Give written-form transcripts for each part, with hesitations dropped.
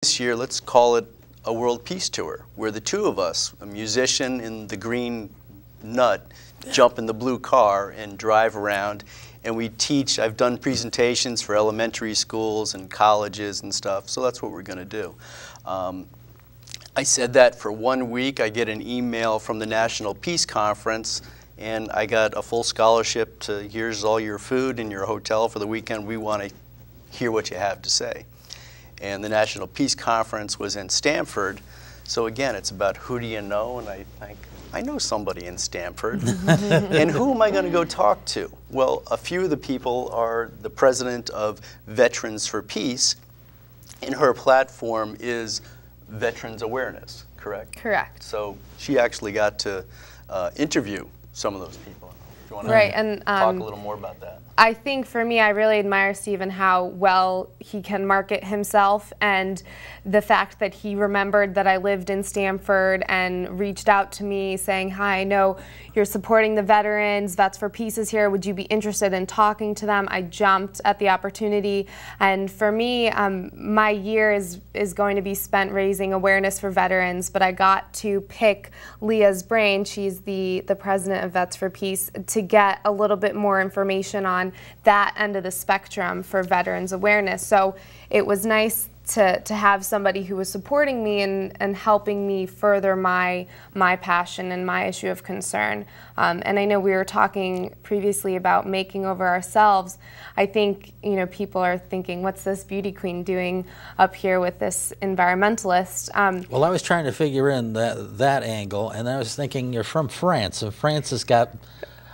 This year, let's call it a World Peace Tour, where the two of us, a musician in the green nut, jump in the blue car and drive around, and we teach. I've done presentations for elementary schools and colleges and stuff, so that's what we're going to do. I said that for 1 week. I get an email from the National Peace Conference, and I got a full scholarship to, here's all your food and your hotel for the weekend. We want to hear what you have to say. And the National Peace Conference was in Stamford. So again, it's about who do you know? And I think, I know somebody in Stamford. And who am I going to go talk to? Well, a few of the people are the president of Veterans for Peace, and her platform is veterans awareness, correct? Correct. So she actually got to interview some of those people. If you want Right, to and talk a little more about that. I think for me, I really admire Stephen how well he can market himself, and the fact that he remembered that I lived in Stamford and reached out to me saying, hi, I know you're supporting the veterans, Vets for Peace is here, would you be interested in talking to them? I jumped at the opportunity, and for me, my year is going to be spent raising awareness for veterans, but I got to pick Leah's brain, she's the president of Vets for Peace, to get a little bit more information on that end of the spectrum for veterans awareness. So it was nice to have somebody who was supporting me and helping me further my passion and my issue of concern. And I know we were talking previously about making over ourselves. I think, you know, people are thinking, what's this beauty queen doing up here with this environmentalist? Well, I was trying to figure in that angle, and I was thinking you're from France, and France has got,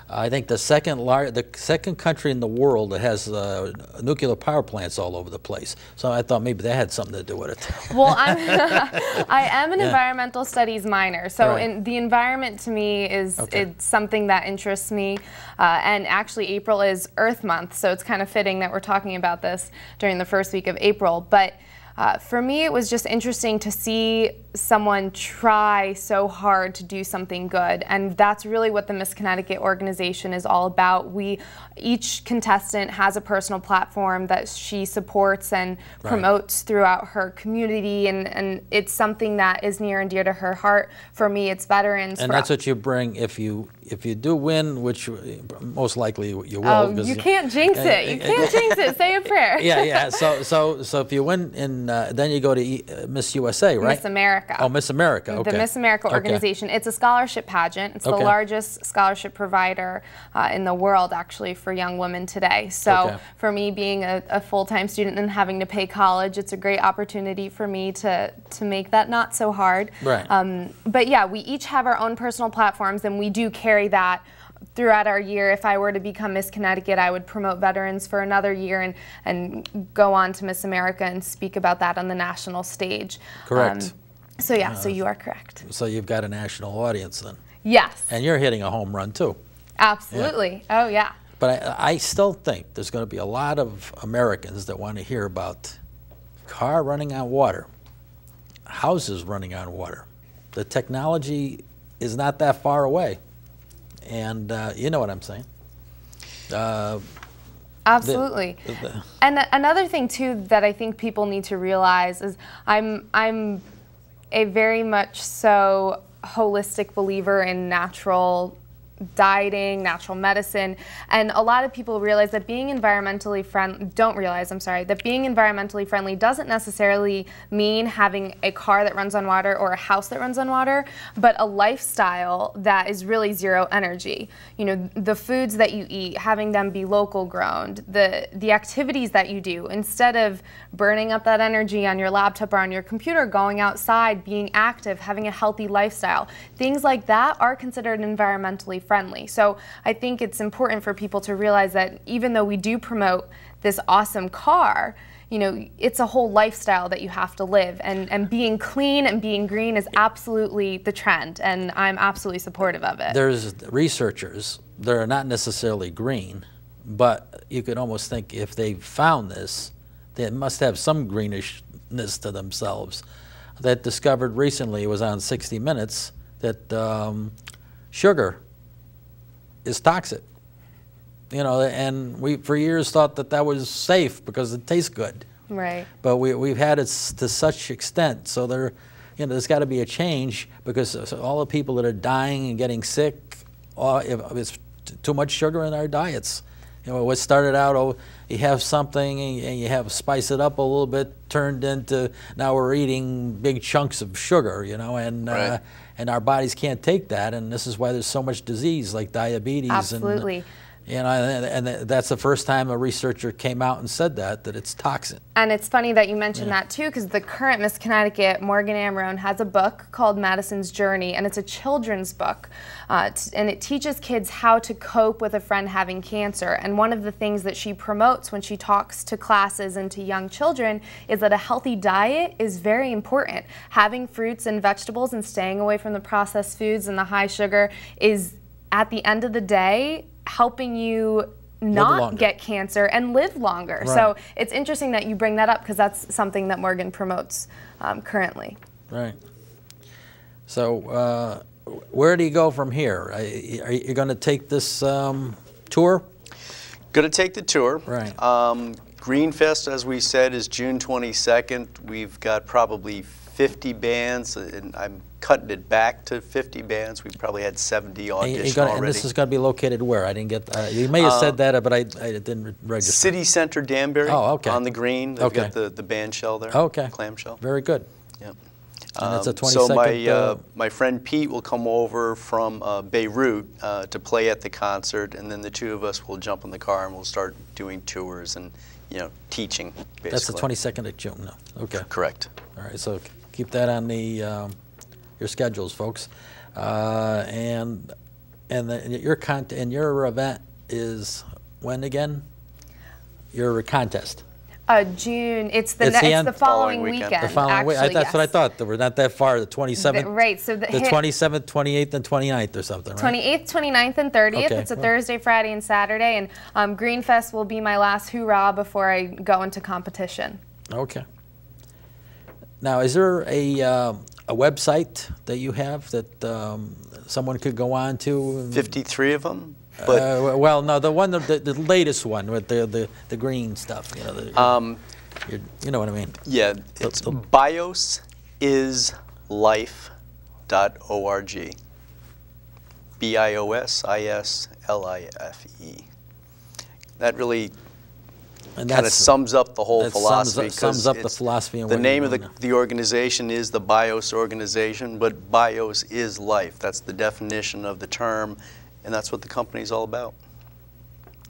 I think, the second country in the world that has nuclear power plants all over the place. So I thought maybe that had something to do with it. Well, I am an environmental studies minor, so right. the environment to me is it's something that interests me. And actually, April is Earth Month, so it's kind of fitting that we're talking about this during the first week of April. But for me, it was just interesting to see someone try so hard to do something good, and that's really what the Miss Connecticut organization is all about. Each contestant has a personal platform that she supports and promotes throughout her community, and it's something that is near and dear to her heart. For me, it's veterans. And that's what you bring if you do win, which most likely you will. Oh, you can't jinx it. You can't jinx it. Say a prayer. Yeah. So if you win, then you go to Miss USA, right? Miss America. Oh, Miss America, okay. The Miss America organization. It's a scholarship pageant. It's the largest scholarship provider in the world, actually, for young women today. So for me, being a full-time student and having to pay college, it's a great opportunity for me to make that not so hard. Right. But yeah, we each have our own personal platforms, and we do carry that throughout our year. If I were to become Miss Connecticut, I would promote veterans for another year and go on to Miss America and speak about that on the national stage. Correct. So yeah, so you are correct. So you've got a national audience then. Yes. And you're hitting a home run too. Absolutely. Yeah. Oh yeah. But I still think there's going to be a lot of Americans that want to hear about car running on water, houses running on water. The technology is not that far away. And you know what I'm saying. Absolutely. And another thing too that I think people need to realize is I'm a very much so holistic believer in natural dieting, natural medicine, and a lot of people realize that being environmentally friendly, that being environmentally friendly doesn't necessarily mean having a car that runs on water or a house that runs on water, but a lifestyle that is really zero energy. You know, the foods that you eat, having them be local grown, the activities that you do, instead of burning up that energy on your laptop or on your computer, going outside, being active, having a healthy lifestyle, things like that are considered environmentally friendly. So I think it's important for people to realize that even though we do promote this awesome car, you know, it's a whole lifestyle that you have to live, and being clean and being green is absolutely the trend, and I'm absolutely supportive of it. There's researchers, they're not necessarily green, but you could almost think if they found this, they must have some greenishness to themselves. That discovered recently, it was on 60 Minutes, that sugar is toxic. You know, and we for years thought that that was safe because it tastes good. Right. But we've had it to such extent, so there's got to be a change, because all the people that are dying and getting sick, it's too much sugar in our diets. What started out, you have something and you have spice it up a little bit, turned into now we're eating big chunks of sugar, and right. And our bodies can't take that, and this is why there's so much disease like diabetes. Absolutely. And that's the first time a researcher came out and said that it's toxic. And it's funny that you mentioned that too, because the current Miss Connecticut, Morgan Amrone, has a book called Madison's Journey, and it's a children's book, and it teaches kids how to cope with a friend having cancer. And one of the things that she promotes when she talks to classes and to young children is that a healthy diet is very important. Having fruits and vegetables and staying away from the processed foods and the high sugar is, at the end of the day, helping you not get cancer and live longer. Right. So it's interesting that you bring that up, because that's something that Morgan promotes currently. Right. So where do you go from here? Are you going to take this tour? Going to take the tour. Right. GreenFest, as we said, is June 22nd. We've got probably 50 bands, and I'm cutting it back to 50 bands. We probably had 70 audition already. And this is going to be located where? I didn't get. You may have said that, but I didn't register. City Center, Danbury. Oh, okay. On the green. They've got the band shell there. Okay. Clamshell. Very good. Yep. And it's a 22nd. So my friend Pete will come over from Beirut to play at the concert, and then the two of us will jump in the car and we'll start doing tours and teaching. Basically. That's the 22nd of June. No. Okay. Correct. All right. So keep that on your schedules, folks. And your event is when again? Your contest. June. It's the following weekend. The following week. That's what I thought. We're not that far. The 27th. Right. So the 27th, 28th, and 29th or something. Right? 28th, 29th, and 30th. Okay. It's a Thursday, Friday, and Saturday. And GreenFest will be my last hoorah before I go into competition. Okay. Now, is there a website that you have that someone could go on to? 53 of them. But well, no, the latest one with the green stuff. You know what I mean. Yeah, it's biosislife.org. BIOSISLIFE. That really kind of sums up the whole philosophy. Sums up the philosophy. And the name of the organization is the BIOS organization, but BIOS is life. That's the definition of the term, and that's what the company is all about.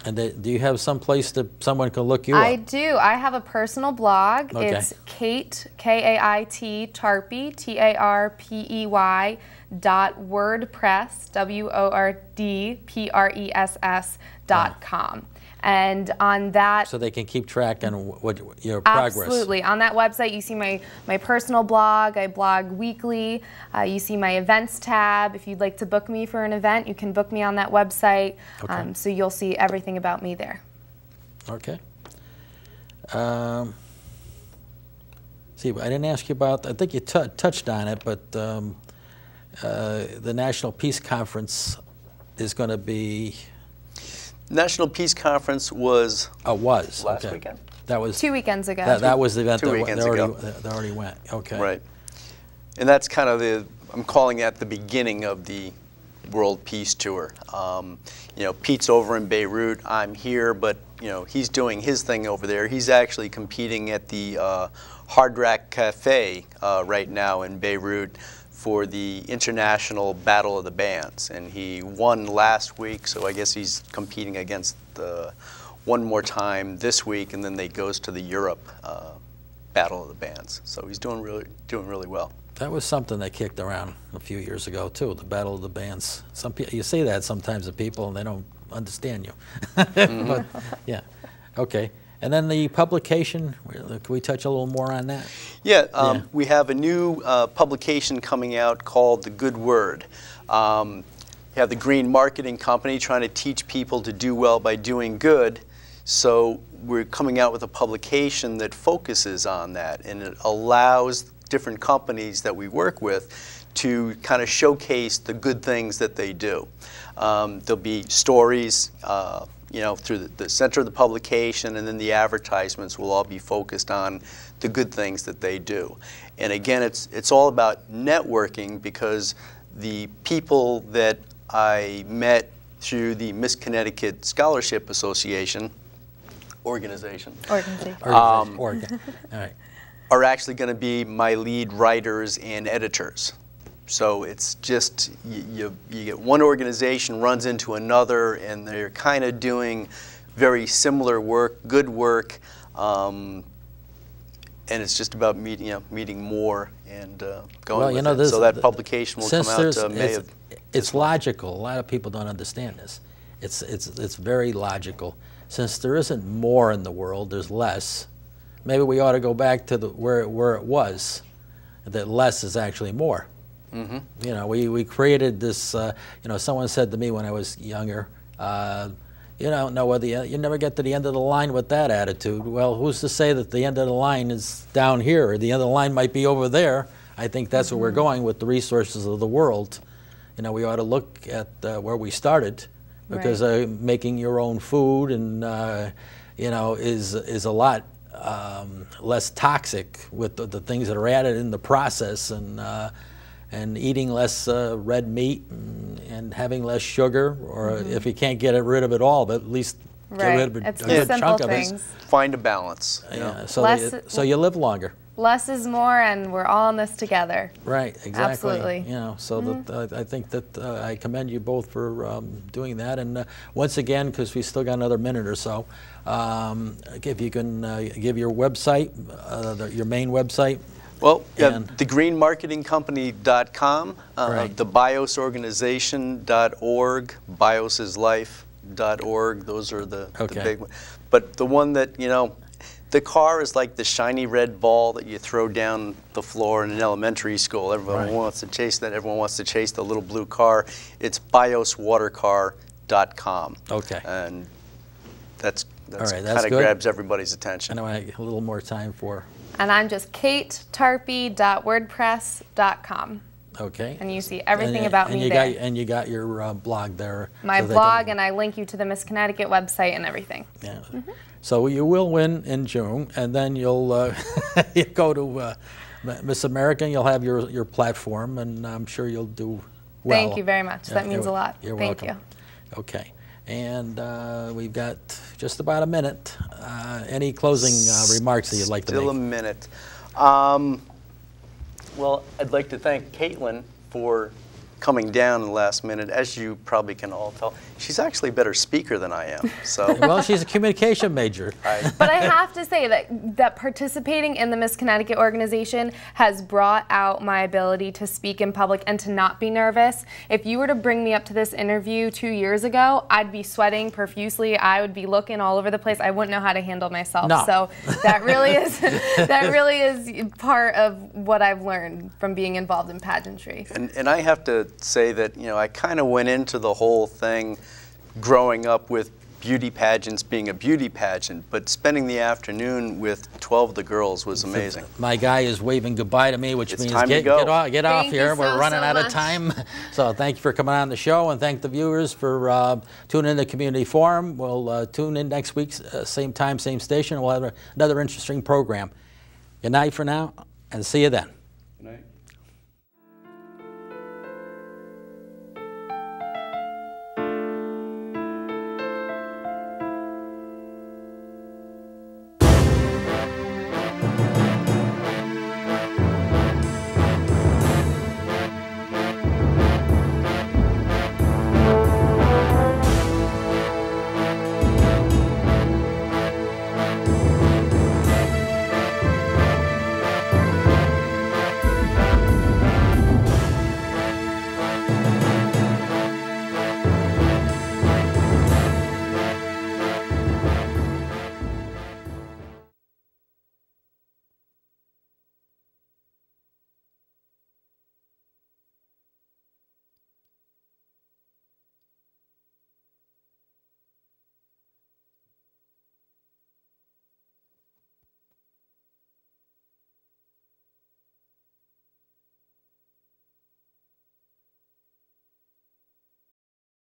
And do you have some place that someone can look you up? I do. I have a personal blog. Okay. It's Kate, K-A-I-T, Tarpey, T-A-R-P-E-Y, .wordpress, WORDPRESS.com. And on that... So they can keep track on what your progress. Absolutely. On that website, you see my personal blog. I blog weekly. You see my events tab. If you'd like to book me for an event, you can book me on that website. Okay. So you'll see everything about me there. Okay. See, I didn't ask you about, I think you touched on it, but the National Peace Conference is going to be... National Peace Conference was last weekend. That was 2 weekends ago. That was the event. 2 weekends ago. They already went. Okay. Right, and that's kind of I'm calling that the beginning of the World Peace Tour. Pete's over in Beirut. I'm here, but he's doing his thing over there. He's actually competing at the Hard Rock Cafe right now in Beirut for the International Battle of the Bands, and he won last week, so I guess he's competing against one more time this week, and then they goes to the Europe Battle of the Bands. So he's doing really well. That was something that kicked around a few years ago too, the Battle of the Bands. Some people, you say that sometimes to people, and they don't understand you. Mm-hmm. But yeah, okay. And then the publication, can we touch a little more on that? Yeah, we have a new publication coming out called The Good Word. You have the Green Marketing Company trying to teach people to do well by doing good. So we're coming out with a publication that focuses on that, and it allows different companies that we work with to kind of showcase the good things that they do. There'll be stories, you know, through the center of the publication, and then the advertisements will all be focused on the good things that they do. And again, it's all about networking, because the people that I met through the Miss Connecticut Scholarship Association organization. All right. Are actually going to be my lead writers and editors. So it's just, you get one organization runs into another, and they're kind of doing very similar work, good work, and it's just about meeting more and going with it. So that publication will come out May of. It's logical. A lot of people don't understand this. It's very logical. Since there isn't more in the world, there's less. Maybe we ought to go back to where it was, that less is actually more. Mm-hmm. You know, we created this. You know, someone said to me when I was younger, you don't know whether you never get to the end of the line with that attitude. Well, who's to say that the end of the line is down here, or the end of the line might be over there? I think that's where we're going with the resources of the world. You know, we ought to look at where we started, because making your own food and you know, is a lot less toxic with the things that are added in the process, and eating less red meat and having less sugar, or if you can't get rid of it all, but at least get rid of a good chunk of it. Find a balance. You know? So you live longer. Less is more, and we're all in this together. Right, exactly. Absolutely. You know, so that I think that I commend you both for doing that. And once again, because we still got another minute or so, if you can give your website, your main website. Well, thegreenmarketingcompany.com, the BiosOrganization.org, biosislife.org. Those are the big ones. But the one that, you know, the car is like the shiny red ball that you throw down the floor in an elementary school. Everyone wants to chase that. Everyone wants to chase the little blue car. It's BiosWaterCar.com. Okay. And that's kind of grabs everybody's attention. I know I have a little more time for. And I'm just KateTarpey.wordpress.com. Okay. And you see everything about me there. And you got your blog there. My blog, and I link you to the Miss Connecticut website and everything. Yeah. So you will win in June, and then you'll you go to Miss America, and you'll have your platform, and I'm sure you'll do well. Thank you very much. That means a lot. You're welcome. Thank you. Okay. And we've got just about a minute. Any closing remarks that you'd like to make? Still a minute. Well, I'd like to thank Kaitlyn for coming down in the last minute. As you probably can all tell, she's actually a better speaker than I am. So well, she's a communication major. But I have to say that participating in the Miss Connecticut organization has brought out my ability to speak in public and to not be nervous. If you were to bring me up to this interview 2 years ago, I'd be sweating profusely. I would be looking all over the place. I wouldn't know how to handle myself. No. So that really is part of what I've learned from being involved in pageantry. And I have to say that, you know, I kind of went into the whole thing growing up with beauty pageants being a beauty pageant, but spending the afternoon with 12 of the girls was amazing. My guy is waving goodbye to me, which means time to get go. off here. We're running out much. of time. So thank you for coming on the show, and thank the viewers for tuning in to Community Forum. We'll tune in next week, same time, same station. We'll have another interesting program. Good night for now, and see you then.